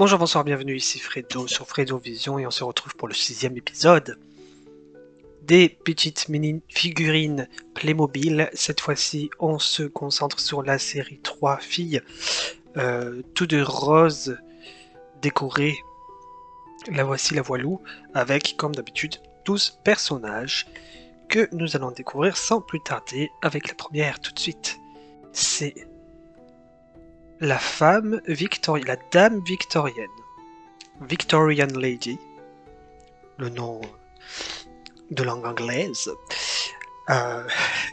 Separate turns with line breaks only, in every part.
Bonjour, bonsoir, bienvenue ici Fredo sur Fredo Vision et on se retrouve pour le 6e épisode des petites mini figurines Playmobil. Cette fois-ci, on se concentre sur la série 3 filles, tout de rose décorées. La voici la voilou, avec comme d'habitude 12 personnages que nous allons découvrir sans plus tarder avec la première tout de suite. C'est la femme victorienne, la dame victorienne. Victorian Lady, le nom de langue anglaise,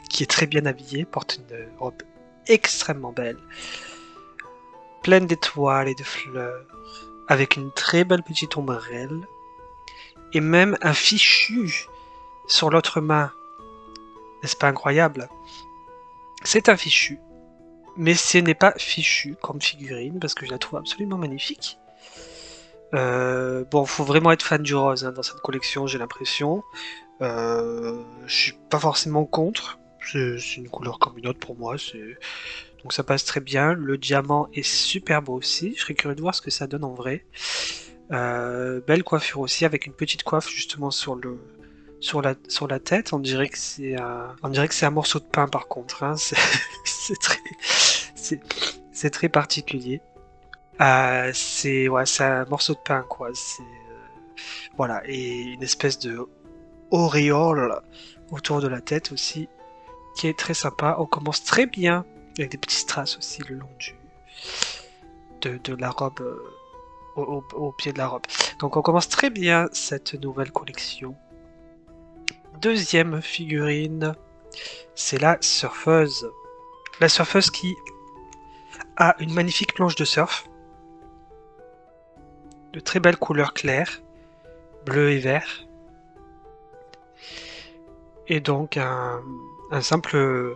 qui est très bien habillée, porte une robe extrêmement belle, pleine d'étoiles et de fleurs, avec une très belle petite ombrelle, et même un fichu sur l'autre main. N'est-ce pas incroyable? C'est un fichu, mais ce n'est pas fichu comme figurine, parce que je la trouve absolument magnifique. Bon, faut vraiment être fan du rose dans cette collection, j'ai l'impression. Je suis pas forcément contre, c'est une couleur comme une autre pour moi, donc ça passe très bien. Le diamant est super beau aussi, je serais curieux de voir ce que ça donne en vrai. Belle coiffure aussi, avec une petite coiffe justement sur la tête. On dirait que c'est un morceau de pain par contre, hein. C'est très particulier. C'est un morceau de pain quoi. Voilà, et une espèce de auréole autour de la tête aussi, qui est très sympa. On commence très bien, avec des petits strass aussi le long de la robe, au pied de la robe. Donc on commence très bien cette nouvelle collection. Deuxième figurine, c'est la surfeuse. La surfeuse qui a une magnifique planche de surf, de très belles couleurs claires, bleu et vert. Et donc une simple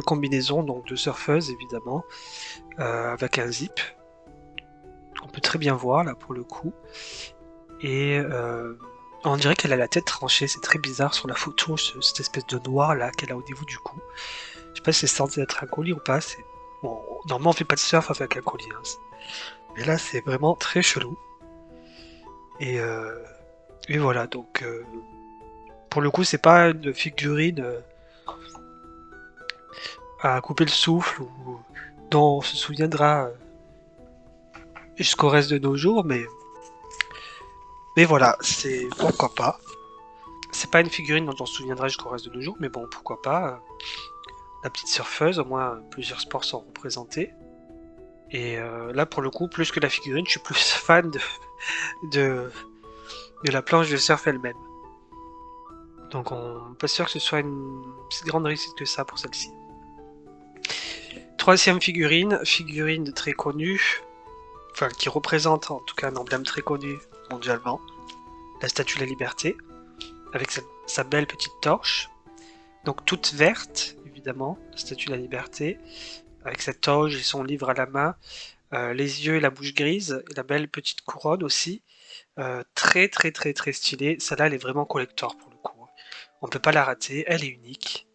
combinaison donc de surfeuse évidemment, avec un zip. On peut très bien voir là pour le coup. Et on dirait qu'elle a la tête tranchée, c'est très bizarre sur la photo, cette espèce de noir là qu'elle a au niveau du cou. Je sais pas si c'est censé être un collier ou pas. Bon, normalement on fait pas de surf avec un collier, hein. Mais là c'est vraiment très chelou. Et voilà, donc pour le coup c'est pas une figurine à couper le souffle ou dont on se souviendra jusqu'au reste de nos jours, mais voilà, c'est pourquoi pas. C'est pas une figurine dont on se souviendra jusqu'au reste de nos jours, mais bon, pourquoi pas. La petite surfeuse, au moins plusieurs sports sont représentés. Et là, pour le coup, plus que la figurine, je suis plus fan de la planche de surf elle-même. Donc on n'est pas sûr que ce soit une si grande réussite que ça pour celle-ci. Troisième figurine très connue, enfin qui représente en tout cas un emblème très connu mondialement, la Statue de la Liberté, avec sa belle petite torche, donc toute verte évidemment, la Statue de la Liberté, avec cette torche et son livre à la main, les yeux et la bouche grise, et la belle petite couronne aussi, très très très très stylée. Celle-là elle est vraiment collector pour le coup. On peut pas la rater, elle est unique.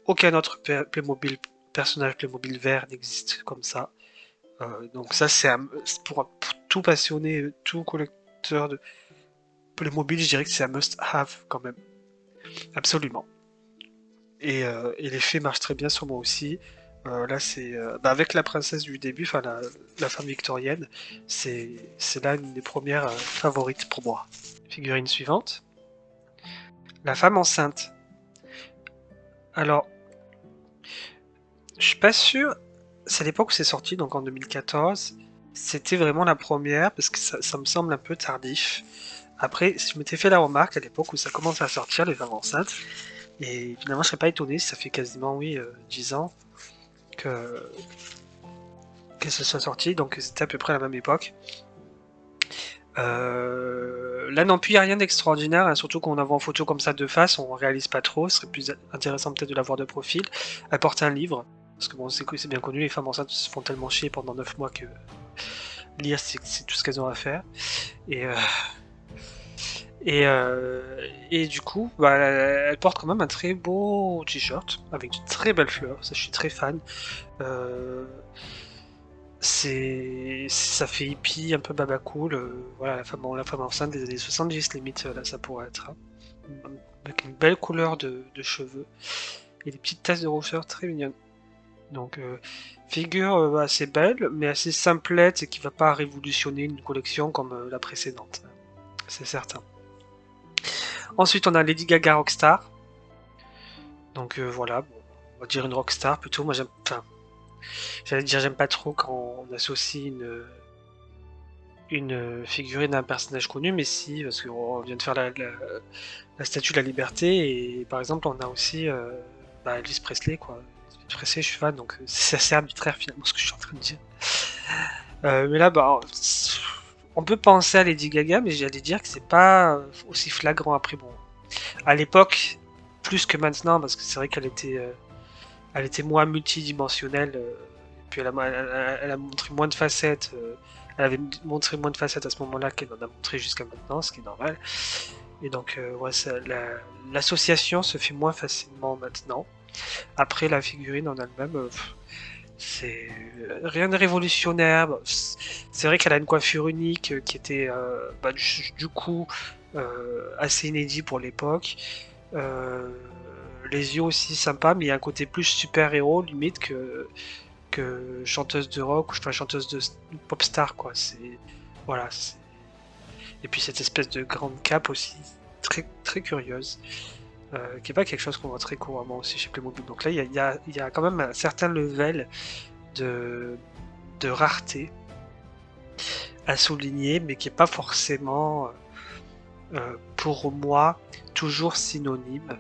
Aucun autre personnage Playmobil vert n'existe comme ça. Donc ça c'est pour tout passionné, tout collecteur de Playmobil, je dirais que c'est un must-have quand même. Absolument. Et l'effet marche très bien sur moi aussi. Là c'est avec la princesse du début, enfin la femme victorienne, c'est là une des premières favorites pour moi. Figurine suivante. La femme enceinte. Alors, je suis pas sûr, c'est à l'époque où c'est sorti, donc en 2014, c'était vraiment la première, parce que ça me semble un peu tardif. Après, je m'étais fait la remarque à l'époque où ça commence à sortir, les femmes enceintes, et finalement je serais pas étonné si ça fait quasiment, oui, 10 ans que ça soit sorti, donc c'était à peu près à la même époque. Là non plus, il n'y a rien d'extraordinaire, hein, surtout qu'on la voit en photo comme ça de face, on réalise pas trop, ce serait plus intéressant peut-être de la voir de profil. Elle porte un livre, parce que bon, c'est bien connu, les femmes enceintes se font tellement chier pendant 9 mois que lire c'est tout ce qu'elles ont à faire. Et du coup, elle porte quand même un très beau t-shirt, avec de très belles fleurs, ça je suis très fan. ça fait hippie, un peu baba cool. Voilà, la femme enceinte des années 70, limite, là, ça pourrait être. Hein. Avec une belle couleur de cheveux et des petites taches de rousseur très mignonnes. Donc, figure assez belle, mais assez simplette et qui va pas révolutionner une collection comme la précédente. C'est certain. Ensuite, on a Lady Gaga Rockstar. Donc voilà, bon, on va dire une rockstar plutôt. Moi, j'allais dire j'aime pas trop quand on associe une figurine à un personnage connu, mais si, parce qu'on vient de faire la Statue de la Liberté, et par exemple, on a aussi Elvis Presley, quoi. Elvis Presley, je suis fan, donc c'est assez arbitraire finalement ce que je suis en train de dire. Mais là, bah, on peut penser à Lady Gaga, mais j'allais dire que c'est pas aussi flagrant après. Bon, à l'époque, plus que maintenant, parce que c'est vrai elle était moins multidimensionnelle, et puis elle a montré moins de facettes. Elle avait montré moins de facettes à ce moment-là qu'elle en a montré jusqu'à maintenant, ce qui est normal. Et donc, ouais, l'association se fait moins facilement maintenant. Après, la figurine en elle-même, c'est rien de révolutionnaire. C'est vrai qu'elle a une coiffure unique qui était du coup assez inédit pour l'époque. Les yeux aussi sympas, mais il y a un côté plus super-héros limite que chanteuse de rock ou enfin, chanteuse de pop star quoi. Voilà. Et puis cette espèce de grande cape aussi très très curieuse, qui est pas quelque chose qu'on voit très couramment aussi chez Playmobil. Donc là il y a quand même un certain level de rareté à souligner, mais qui est pas forcément pour moi toujours synonyme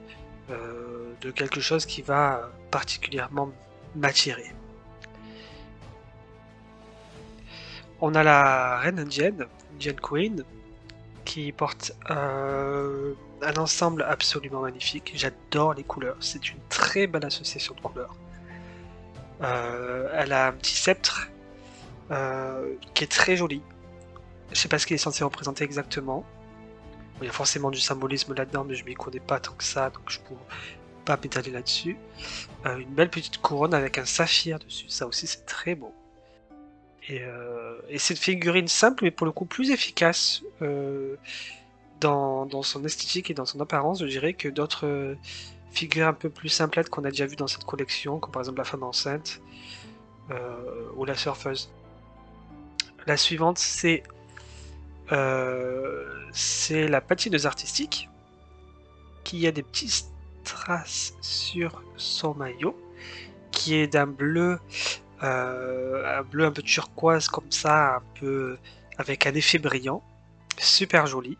de quelque chose qui va particulièrement m'attirer. On a la reine indienne, Indian Queen, qui porte un ensemble absolument magnifique. J'adore les couleurs, c'est une très belle association de couleurs. Elle a un petit sceptre qui est très joli. Je sais pas ce qu'il est censé représenter exactement. Il y a forcément du symbolisme là-dedans, mais je m'y connais pas tant que ça, donc je pourrais pas m'étaler là-dessus. Une belle petite couronne avec un saphir dessus, ça aussi c'est très beau. Et c'est une figurine simple, mais pour le coup plus efficace dans son esthétique et dans son apparence, je dirais, que d'autres figures un peu plus simplettes qu'on a déjà vues dans cette collection, comme par exemple la femme enceinte ou la surfeuse. La suivante, c'est la patineuse artistique, qui a des petites traces sur son maillot, qui est d'un bleu, un bleu un peu turquoise comme ça, un peu avec un effet brillant, super joli.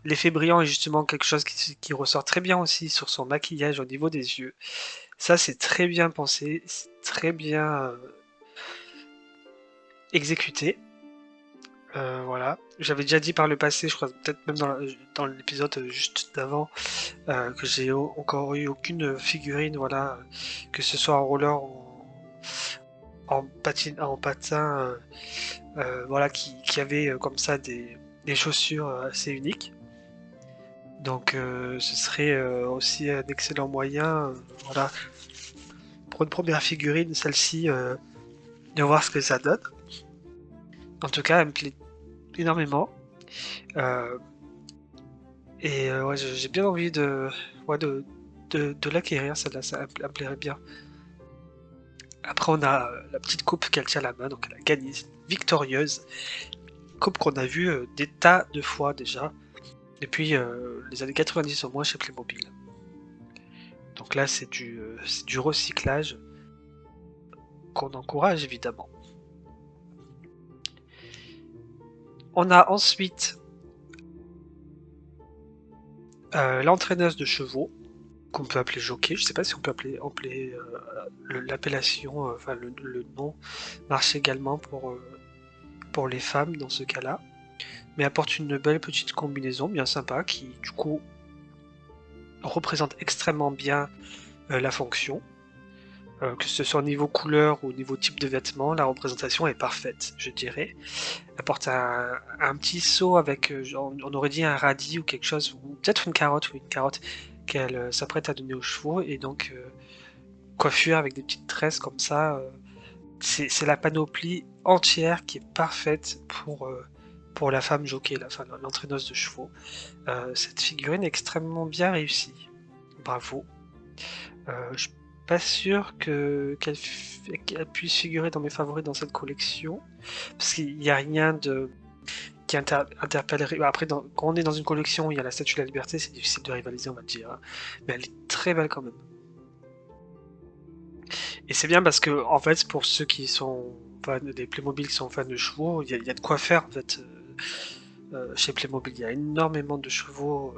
L'effet brillant est justement quelque chose qui ressort très bien aussi sur son maquillage au niveau des yeux. Ça, c'est très bien pensé, c'est très bien exécuté. Voilà. J'avais déjà dit par le passé, je crois peut-être même dans l'épisode juste d'avant, que j'ai encore eu aucune figurine, voilà, que ce soit en roller ou en patin, voilà, qui avait comme ça des chaussures assez uniques. Donc ce serait aussi un excellent moyen, voilà, pour une première figurine, celle-ci, de voir ce que ça donne. En tout cas, elle me plaît énormément. Ouais, j'ai bien envie ouais, de l'acquérir, celle-là, ça elle me plairait bien. Après, on a la petite coupe qu'elle tient à la main, donc elle a gagné, c'est une victorieuse. Coupe qu'on a vue des tas de fois déjà, depuis les années 90 au moins chez Playmobil. Donc là, c'est du recyclage qu'on encourage évidemment. On a ensuite l'entraîneuse de chevaux, qu'on peut appeler jockey. Je sais pas si on peut appeler l'appellation, enfin le nom marche également pour les femmes dans ce cas-là. Mais apporte une belle petite combinaison bien sympa qui du coup représente extrêmement bien la fonction. Que ce soit au niveau couleur ou au niveau type de vêtement, la représentation est parfaite, je dirais. Elle porte un petit seau avec, on aurait dit un radis ou quelque chose, ou peut-être une carotte, qu'elle s'apprête à donner aux chevaux, et donc coiffure avec des petites tresses comme ça, c'est la panoplie entière qui est parfaite pour la femme jockey, l'entraîneuse de chevaux. Cette figurine est extrêmement bien réussie. Bravo. Je suis pas sûr qu'elle puisse figurer dans mes favoris dans cette collection, parce qu'il n'y a rien qui interpelle. Après, quand on est dans une collection où il y a la Statue de la Liberté, c'est difficile de rivaliser, on va dire, hein. Mais elle est très belle quand même. Et c'est bien parce que, en fait, pour ceux qui sont fans des Playmobil, qui sont fans de chevaux, il y a de quoi faire, en fait. Chez Playmobil, il y a énormément de chevaux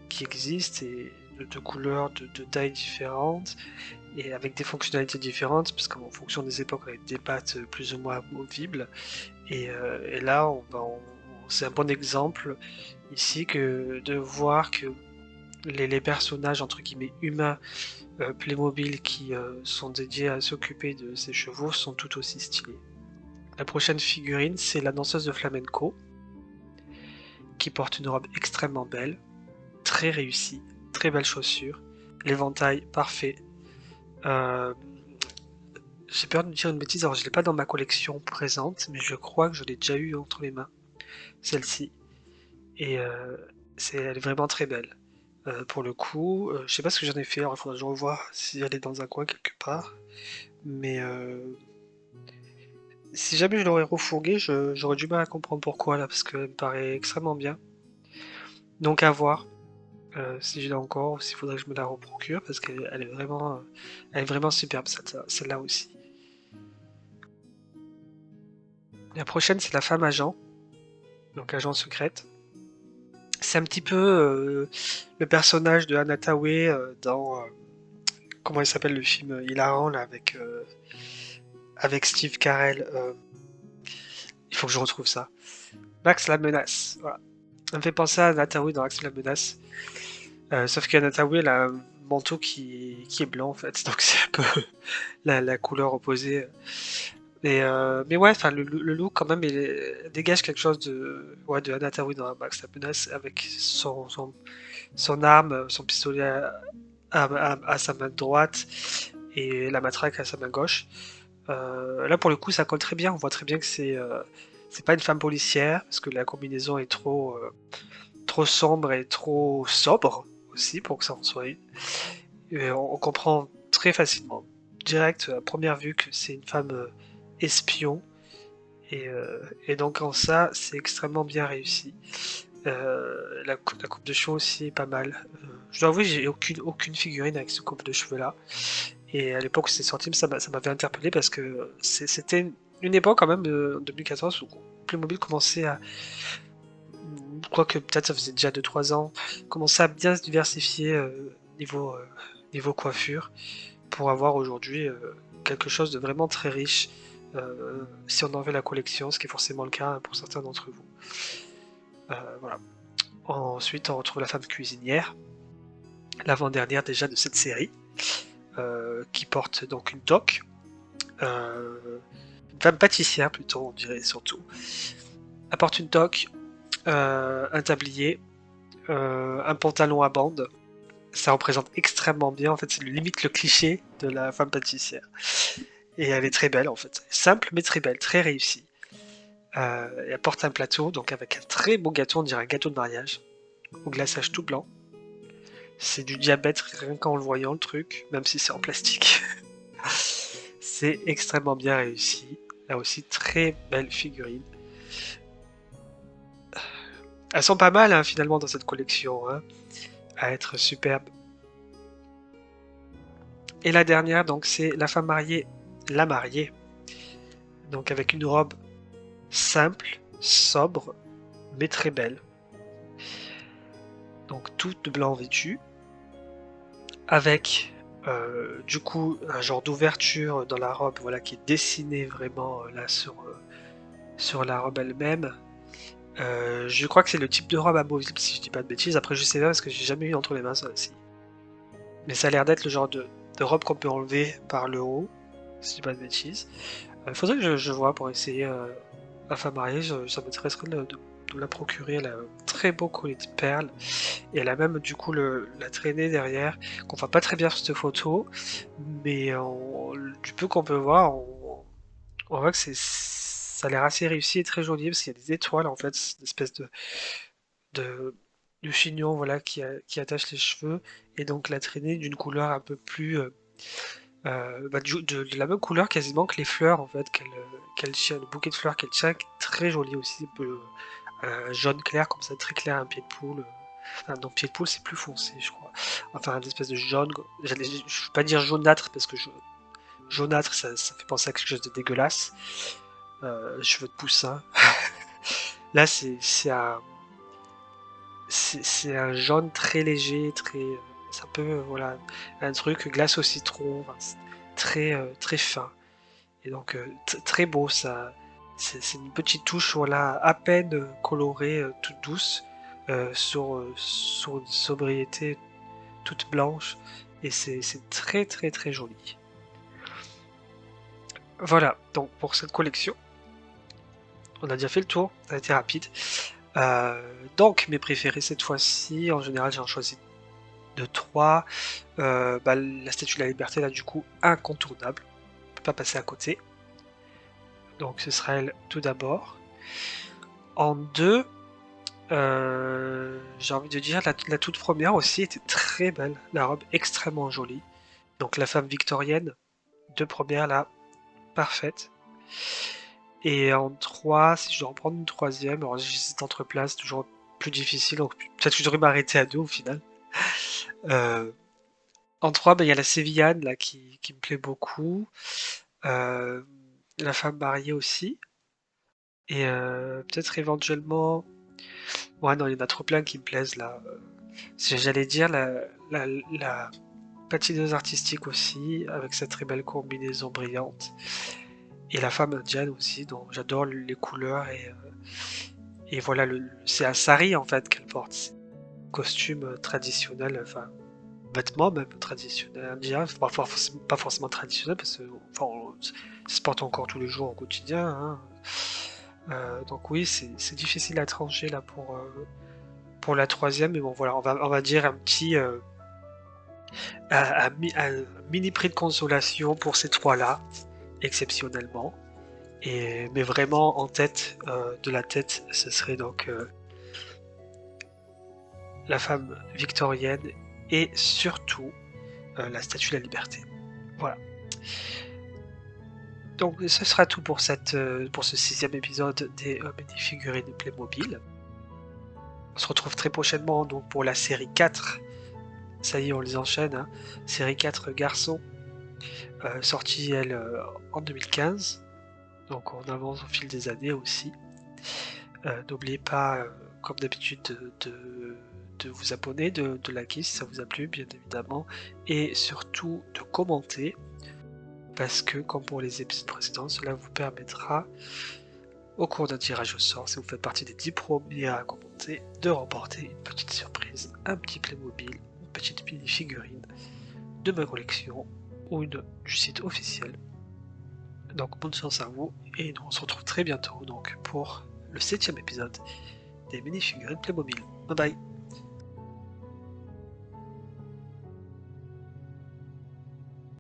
qui existent, et de couleurs, de tailles différentes, et avec des fonctionnalités différentes, parce qu'en fonction des époques, avec des pattes plus ou moins amovibles. Et là, c'est un bon exemple ici de voir que les personnages entre guillemets humains Playmobil qui sont dédiés à s'occuper de ces chevaux sont tout aussi stylés. La prochaine figurine, c'est la danseuse de flamenco qui porte une robe extrêmement belle, très réussie, très belles chaussures, l'éventail parfait. J'ai peur de dire une bêtise, alors je l'ai pas dans ma collection présente, mais je crois que je l'ai déjà eu entre les mains, celle-ci. Et elle est vraiment très belle. Pour le coup, je sais pas ce que j'en ai fait, alors il faudra que je revoie si elle est dans un coin quelque part. Mais si jamais je l'aurais refourgué, j'aurais du mal à comprendre pourquoi là, parce qu'elle me paraît extrêmement bien. Donc à voir si je l'ai encore, ou s'il faudrait que je me la reprocure, parce qu'elle elle est vraiment superbe celle-là aussi. La prochaine, c'est la femme agent, donc agent secrète. C'est un petit peu le personnage de Anna Tawai dans comment il s'appelle le film hilarant là avec Steve Carell. Il faut que je retrouve ça. Max la menace. Voilà. Ça me fait penser à Anna Tawai dans Max la menace. Sauf qu'Anna Tawai elle a un manteau qui est blanc en fait, donc c'est un peu la couleur opposée. Mais ouais, enfin le look quand même il dégage quelque chose de Anna Tawai dans Max la menace avec son arme, son pistolet à sa main droite et la matraque à sa main gauche. Là pour le coup ça colle très bien, on voit très bien que c'est pas une femme policière parce que la combinaison est trop sombre et trop sobre aussi pour que ça en soit une. Et on comprend très facilement, direct à première vue que c'est une femme espion et donc en ça c'est extrêmement bien réussi. La coupe de cheveux aussi est pas mal. Je dois avouer, j'ai aucune figurine avec ce coupe de cheveux là. Et à l'époque où c'était sorti, ça m'avait interpellé parce que c'était une époque quand même, en 2014, où Playmobil commençait à. Je crois que peut-être ça faisait déjà 2-3 ans, commençait à bien se diversifier niveau coiffure pour avoir aujourd'hui quelque chose de vraiment très riche si on en veut la collection, ce qui est forcément le cas pour certains d'entre vous. Voilà. Ensuite, on retrouve la femme cuisinière, l'avant-dernière déjà de cette série, qui porte donc une toque, une femme pâtissière plutôt, on dirait surtout. Elle porte une toque, un tablier, un pantalon à bandes. Ça représente extrêmement bien, en fait, c'est limite le cliché de la femme pâtissière. Et elle est très belle, en fait. Simple, mais très belle, très réussie. Elle porte un plateau, donc avec un très beau gâteau, on dirait un gâteau de mariage, au glaçage tout blanc. C'est du diabète rien qu'en le voyant le truc, même si c'est en plastique. C'est extrêmement bien réussi. Là aussi, très belle figurine. Elles sont pas mal hein, finalement dans cette collection, hein, à être superbes. Et la dernière, donc, c'est la femme mariée, la mariée. Donc avec une robe simple, sobre, mais très belle. Donc tout de blanc vêtu, avec du coup un genre d'ouverture dans la robe, voilà, qui est dessinée vraiment là sur la robe elle-même. Je crois que c'est le type de robe amovible si je dis pas de bêtises. Après je sais pas parce que j'ai jamais eu entre les mains ça aussi. Mais ça a l'air d'être le genre de robe qu'on peut enlever par le haut, si je dis pas de bêtises. Il faudrait que je vois pour essayer la femme mariée, ça m'intéresserait de la procurer. Elle a un très beau collier de perles et elle a même du coup la traînée derrière qu'on voit pas très bien sur cette photo, mais du peu qu'on peut voir, on voit que ça a l'air assez réussi et très joli parce qu'il y a des étoiles en fait, c'est une espèce de, de chignon voilà, qui attache les cheveux et donc la traînée d'une couleur un peu plus de la même couleur quasiment que les fleurs en fait qu'elle tient, le bouquet de fleurs qu'elle tient, qui est très joli aussi, un peu jaune clair comme ça, très clair, un pied de poule. Enfin, non, pied de poule c'est plus foncé je crois. Enfin, une espèce de jaune, je ne veux pas dire jaunâtre parce que jaunâtre ça fait penser à quelque chose de dégueulasse. Cheveux de poussin. Là c'est un jaune très léger, très. C'est un peu, voilà, un truc glace au citron, enfin, très, très fin. Et donc, très beau, ça. C'est une petite touche, voilà, à peine colorée, toute douce, sur une sobriété toute blanche. Et c'est très, très, très joli. Voilà, donc pour cette collection, on a déjà fait le tour, ça a été rapide. Donc, mes préférés cette fois-ci, en général, j'en choisis de 3. La Statue de la Liberté, là, du coup, incontournable. On peut pas passer à côté. Donc, ce sera elle tout d'abord. En 2, j'ai envie de dire, la toute première aussi était très belle. La robe extrêmement jolie. Donc, la femme victorienne, deux premières là, parfaite. Et en 3, si je dois en prendre une troisième, alors j'hésite entre places, toujours plus difficile, donc peut-être que je devrais m'arrêter à 2 au final. Euh, En 3, il y a la Sévillane là, qui me plaît beaucoup. Euh, la femme mariée aussi. Et peut-être éventuellement. Ouais, non, il y en a trop plein qui me plaisent là. J'allais dire la patineuse artistique aussi, avec cette très belle combinaison brillante. Et la femme indienne aussi, dont j'adore les couleurs. Et voilà, c'est un sari en fait qu'elle porte. C'est un costume traditionnel, enfin, vêtements même traditionnels indiens, pas forcément traditionnel parce que enfin, ça se porte encore tous les jours au quotidien, hein. Donc oui, c'est difficile à trancher là pour la troisième, mais bon voilà, on va dire un petit un mini prix de consolation pour ces trois-là, exceptionnellement. Mais vraiment en tête de la tête, ce serait donc la femme victorienne et surtout la Statue de la Liberté. Voilà. Donc ce sera tout pour pour ce 6e épisode des mini-figurines Playmobil. On se retrouve très prochainement donc pour la série 4. Ça y est, on les enchaîne, hein. Série 4 Garçons, sortie elle en 2015. Donc on avance au fil des années aussi. N'oubliez pas, comme d'habitude, de vous abonner, de liker si ça vous a plu, bien évidemment, et surtout de commenter, parce que, comme pour les épisodes précédents, cela vous permettra, au cours d'un tirage au sort, si vous faites partie des 10 premiers à commenter, de remporter une petite surprise, un petit Playmobil, une petite mini-figurine de ma collection, ou une du site officiel. Donc bonne chance à vous, et nous on se retrouve très bientôt donc, pour le 7e épisode des mini-figurines Playmobil. Bye bye.